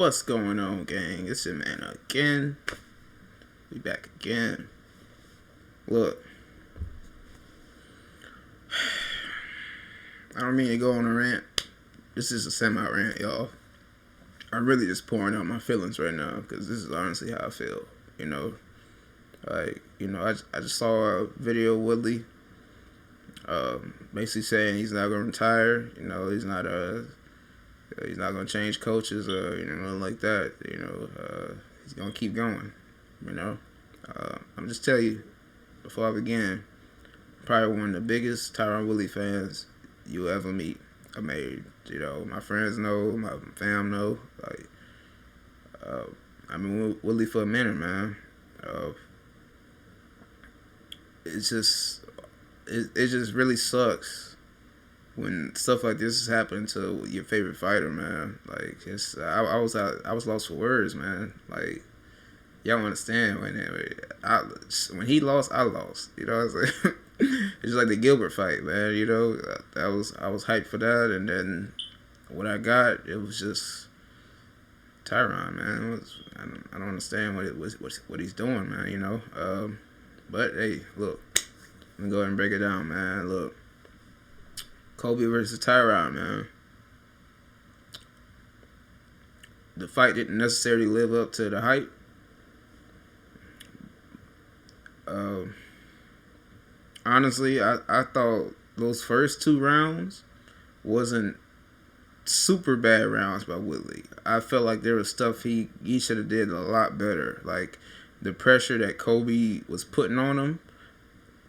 What's going on, gang? It's your man again. We back again. Look, I don't mean to go on a rant. This is a semi-rant, y'all. I'm really just pouring out my feelings right now because this is honestly how I feel. I just saw a video of Woodley, basically saying he's not gonna retire. He's not gonna change coaches or nothing like that. He's gonna keep going. I'm just telling you, before I begin, probably one of the biggest Tyron Woodley fans you'll ever meet. My friends know, my fam know. I've been with Woodley for a minute, man. It just really sucks when stuff like this is happening to your favorite fighter, man. I was lost for words, man. Y'all don't understand when he lost, I lost. It's like it's just like the Gilbert fight, man. I was hyped for that, and then what I got, it was just Tyron, man. I don't understand what he's doing, man. But hey, look, let me go ahead and break it down, man. Look, Kobe versus Tyron, man. The fight didn't necessarily live up to the hype. Honestly, I thought those first two rounds wasn't super bad rounds by Woodley. I felt like there was stuff he should have did a lot better. Like the pressure that Kobe was putting on him.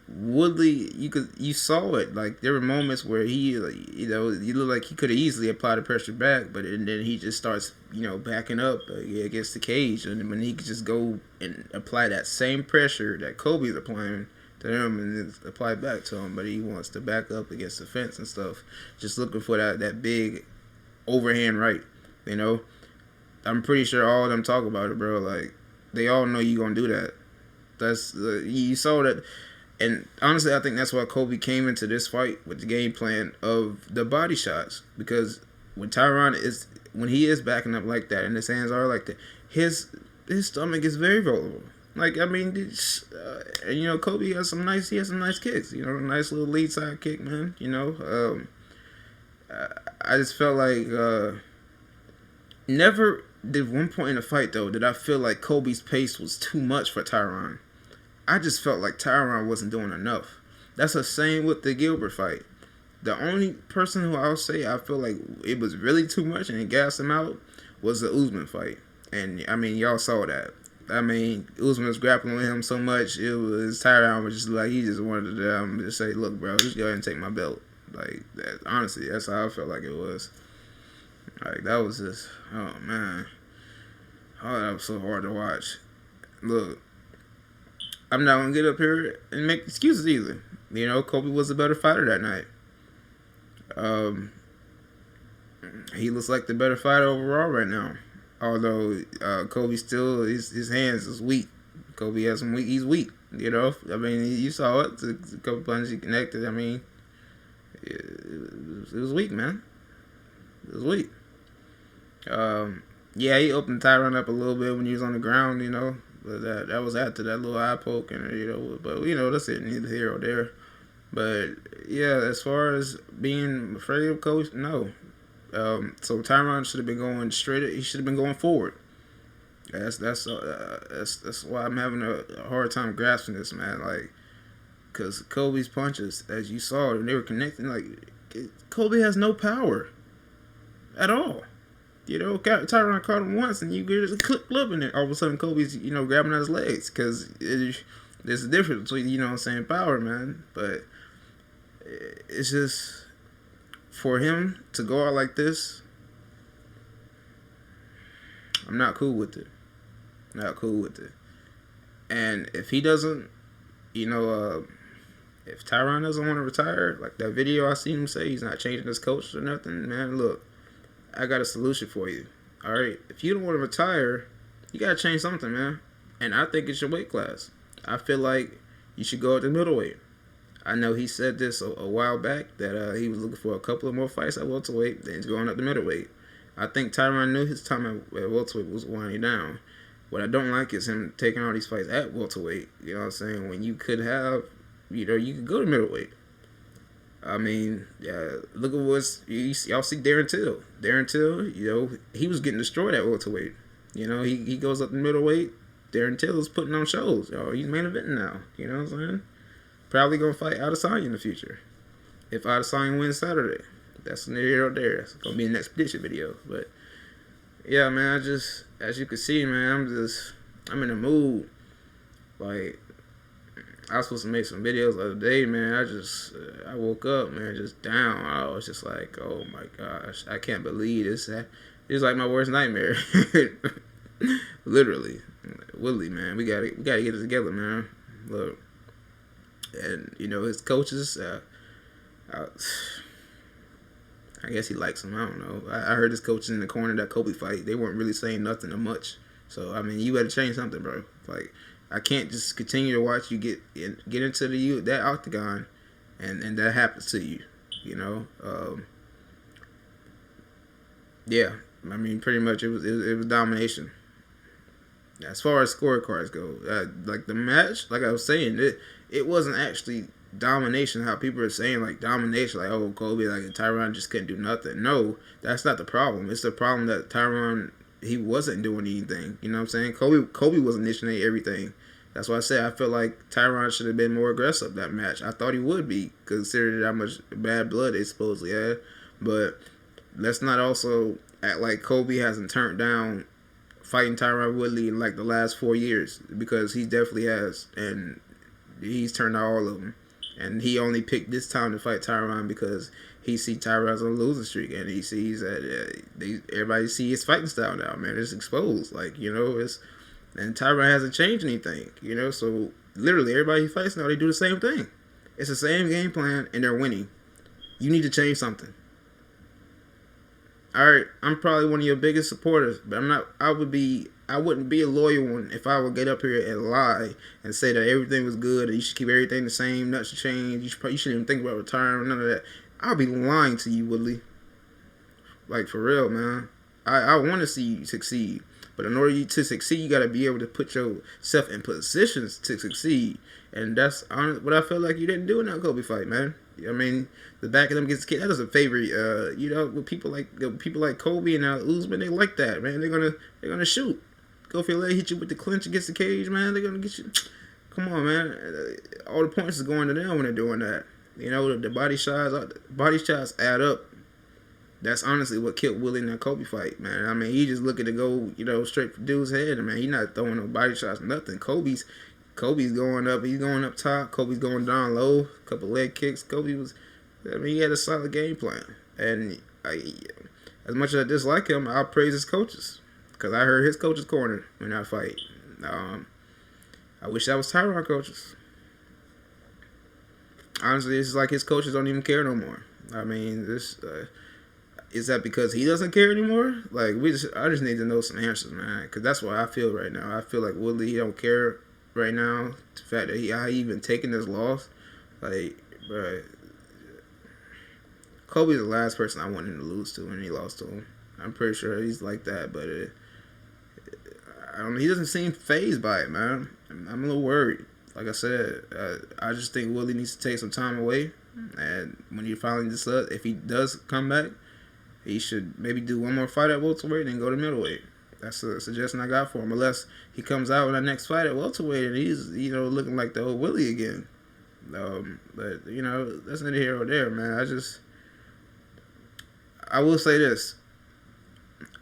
Woodley, you saw it. Like there were moments where he, you look like he could have easily applied the pressure back, but then he just starts, backing up against the cage, and when he could just go and apply that same pressure that Kobe's applying to him and then apply it back to him, but he wants to back up against the fence and stuff, just looking for that big overhand right. I'm pretty sure all of them talk about it, bro. Like they all know you gonna do that. You saw that. And honestly, I think that's why Kobe came into this fight with the game plan of the body shots. Because when he is backing up like that and his hands are like that, his stomach is very vulnerable. Kobe has some nice kicks. A nice little lead side kick, man. I just felt like never did one point in the fight though did I feel like Kobe's pace was too much for Tyron. I just felt like Tyron wasn't doing enough. That's the same with the Gilbert fight. The only person who I'll say I feel like it was really too much and it gassed him out was the Usman fight. And, y'all saw that. Usman was grappling with him so much, it was Tyron was just like, he just wanted to just say, look, bro, just go ahead and take my belt. Honestly, that's how I felt like it was. That was just, oh, man. Oh, that was so hard to watch. Look. I'm not going to get up here and make excuses either. Kobe was a better fighter that night. He looks like the better fighter overall right now. Although Kobe still, his hands is weak. Kobe has some weak, he's weak. You saw it. A couple punches he connected. It was weak, man. It was weak. Yeah, he opened Tyron up a little bit when he was on the ground, But that was after that little eye poke, and but that's it, neither here or there. But yeah, as far as being afraid of Coach, no. So Tyron should have been going straight. He should have been going forward. That's why I'm having a hard time grasping this, man. Because Kobe's punches, as you saw, when they were connecting, Kobe has no power at all. Tyron caught him once, and you get a clip in there. All of a sudden, Kobe's, grabbing at his legs. Because there's a difference between, power, man. But it's just, for him to go out like this, I'm not cool with it. Not cool with it. And if he doesn't, if Tyron doesn't want to retire, like that video I seen him say, he's not changing his coach or nothing, man, look. I got a solution for you. All right, if you don't want to retire, you gotta change something, man. And I think it's your weight class. I feel like you should go at the middleweight. I know he said this a while back that he was looking for a couple of more fights at welterweight, then he's going up the middleweight. I think Tyron knew his time at welterweight was winding down. What I don't like is him taking all these fights at welterweight. You know what I'm saying? When you could have, you could go to middleweight. I mean, look at y'all see Darren Till. Darren Till, he was getting destroyed at welterweight. He goes up to middleweight. Darren Till is putting on shows. He's main eventing now. You know what I'm saying? Probably gonna fight Adesanya in the future. If Adesanya wins Saturday, that's neither here or there. It's gonna be an expedition video. But yeah, man, as you can see, man, I'm in a mood. Like, I was supposed to make some videos the other day, man. I woke up, man, just down. I was just like, oh my gosh, I can't believe this. It's like my worst nightmare. Literally. Woodley, man, we gotta get it together, man. Look, and his coaches, I guess he likes him. I don't know. I heard his coaches in the corner that Kobe fight, they weren't really saying nothing or much. So I mean, you better change something, bro. Like, I can't just continue to watch you get into that octagon, and that happens to you. Yeah. I mean, pretty much it was domination. As far as scorecards go, like the match, like I was saying, it wasn't actually domination. How people are saying like domination, like, oh, Kobe, like Tyron just couldn't do nothing. No, that's not the problem. It's the problem that Tyron, he wasn't doing anything. You know what I'm saying? Kobe was initiating everything. That's why I said I felt like Tyron should have been more aggressive that match. I thought he would be, considering how much bad blood they supposedly had. But let's not also act like Kobe hasn't turned down fighting Tyron Woodley in like the last 4 years, because he definitely has, and he's turned out all of them. And he only picked this time to fight Tyron because he sees Tyron's on a losing streak, and he sees that everybody see his fighting style now, man. It's exposed, like, and Tyron hasn't changed anything, So literally everybody he fights now, they do the same thing. It's the same game plan, and they're winning. You need to change something. All right, I'm probably one of your biggest supporters, but I'm not. I wouldn't be a loyal one if I would get up here and lie and say that everything was good and you should keep everything the same, nothing should change. You shouldn't even think about retiring, none of that. I'll be lying to you, Woodley. Like, for real, man. I want to see you succeed, but in order to succeed, you got to be able to put yourself in positions to succeed, and that's what I felt like you didn't do in that Kobe fight, man. I mean, the back of them gets kicked. That is a favorite. With people like Kobe and Usman, they like that, man. They're gonna shoot. Go for your leg, hit you with the clinch against the cage, man. They're gonna get you. Come on, man. All the points is going to them when they're doing that. The body shots add up. That's honestly what killed Willie in that Kobe fight, man. I mean, he just looking to go, straight for dude's head, and man, he not throwing no body shots, nothing. Kobe's going up. He's going up top. Kobe's going down low. A couple leg kicks. He had a solid game plan. And as much as I dislike him, I'll praise his coaches, because I heard his coaches' corner in that fight. I wish that was Tyron coaches. Honestly, it's like his coaches don't even care no more. I mean, is that because he doesn't care anymore? Like, I just need to know some answers, man, because that's what I feel right now. I feel like Woodley, he don't care right now. The fact that he even taking this loss, like, bro, Kobe's the last person I wanted him to lose to, and he lost to him. I'm pretty sure he's like that, but I don't know. He doesn't seem fazed by it, man. I'm a little worried. Like I said, I just think Woodley needs to take some time away, and when he finally decides, if he does come back, he should maybe do one more fight at welterweight and go to middleweight. That's a suggestion I got for him. Unless he comes out in that next fight at welterweight and he's, looking like the old Willie again. But, that's neither here or there, man. I will say this.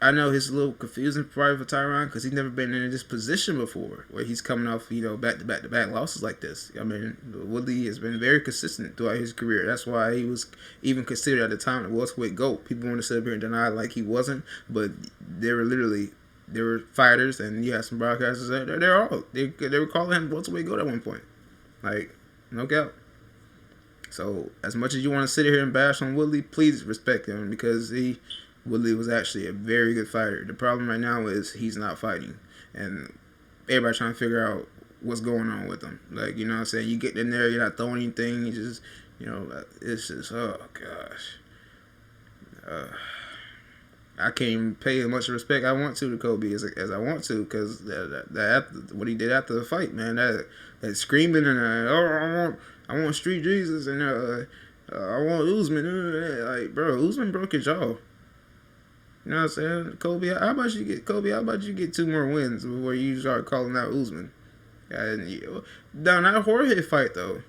I know it's a little confusing probably for Tyron, because he's never been in this position before where he's coming off, back-to-back losses like this. I mean, Woodley has been very consistent throughout his career. That's why he was even considered at the time the welterweight GOAT. People want to sit up here and deny like he wasn't, but there were fighters, and you had some broadcasters that they were calling him welterweight GOAT at one point. Like, no doubt. So, as much as you want to sit here and bash on Woodley, please respect him, because Woodley was actually a very good fighter. The problem right now is he's not fighting, and everybody trying to figure out what's going on with him. Like, you know what I'm saying? You get in there, you're not throwing anything. You just, it's just, oh gosh. I can't even pay as much respect I want to Kobe as I want to, because what he did after the fight, man, that screaming and I want Street Jesus and I want Usman, like, bro, Usman broke his jaw. You know what I'm saying? Kobe, how about you get 2 more wins before you start calling out Usman? And down that Jorge fight though,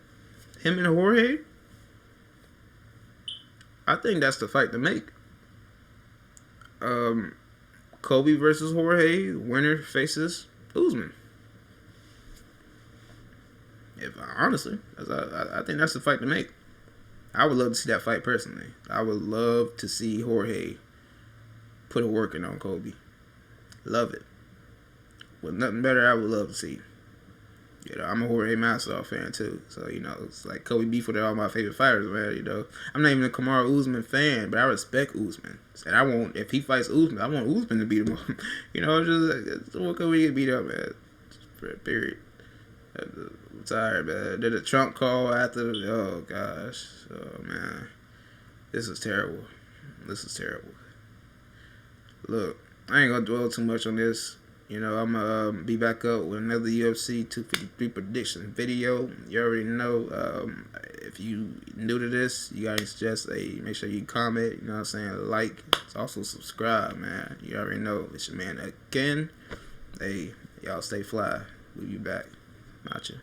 him and Jorge, I think that's the fight to make. Kobe versus Jorge, winner faces Usman. Honestly, I think that's the fight to make. I would love to see that fight personally. I would love to see Jorge put a working on Kobe. Love it. With nothing better, I would love to see. I'm a Jorge Masvidal fan too, so it's like Kobe beef with all my favorite fighters, man. I'm not even a Kamaru Usman fan, but I respect Usman, and if he fights Usman, I want Usman to beat him up. Just what Kobe get beat up, man. Period. I'm tired, man. Did a Trump call after? Oh gosh, oh man, this is terrible. Look, I ain't gonna dwell too much on this. I'm gonna be back up with another UFC 253 prediction video. You already know. If you new to this, you gotta suggest make sure you comment. You know what I'm saying? Like, also subscribe, man. You already know. It's your man again. Hey, y'all stay fly. We'll be back. Not you.